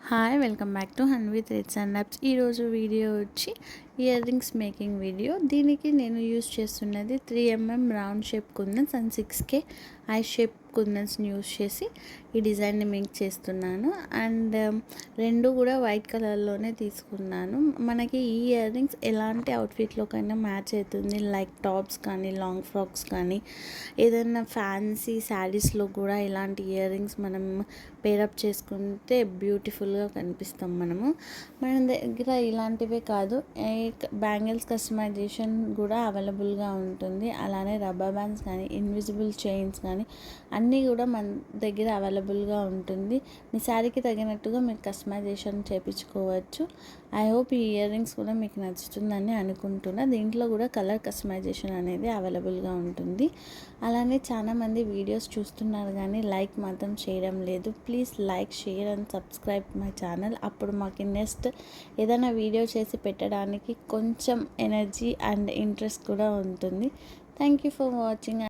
Hi welcome back to Hanvi threads and apps. ఈరోజు video వచ్చి ear rings making video. దీనికి నేను యూస్ చేస్తున్నది 3mm round shape kundans and 6K eye shape కుందన్స్ని use చేసి ఈ డిజైన్ని మేక్ చేస్తున్నాను. అండ్ రెండు కూడా వైట్ కలర్లోనే తీసుకున్నాను. మనకి ఈ ఇయర్ రింగ్స్ ఎలాంటి అవుట్ఫిట్లోకైనా మ్యాచ్ అవుతుంది. లైక్ టాప్స్ కానీ, లాంగ్ ఫ్రాక్స్ కానీ, ఏదైనా ఫ్యాన్సీ శారీస్లో కూడా ఇలాంటి ఇయర్ రింగ్స్ మనం పేరప్ చేసుకుంటే బ్యూటిఫుల్గా కనిపిస్తాం. మన దగ్గర ఇలాంటివే కాదు, బ్యాంగిల్స్ కస్టమైజేషన్ కూడా అవైలబుల్గా ఉంటుంది. అలానే రబ్బర్ బ్యాండ్స్ కానీ, ఇన్విజిబుల్ చైన్స్ కానీ అన్నీ కూడా మన దగ్గర అవైలబుల్గా ఉంటుంది. మీ శారీకి తగినట్టుగా మీరు కస్టమైజేషన్ చేయించుకోవచ్చు. ఐ హోప్ ఈ ఇయర్ రింగ్స్ కూడా మీకు నచ్చుతుందని అనుకుంటున్నా. దీంట్లో కూడా కలర్ కస్టమైజేషన్ అనేది అవైలబుల్గా ఉంటుంది. అలానే చాలామంది వీడియోస్ చూస్తున్నారు కానీ లైక్ మాత్రం చేయడం లేదు. Please like, share and subscribe my channel. అప్పుడు మాకు నెక్స్ట్ ఏదైనా వీడియో చేసి పెట్టడానికి కొంచెం ఎనర్జీ అండ్ ఇంట్రెస్ట్ కూడా ఉంటుంది. Thank you for watching.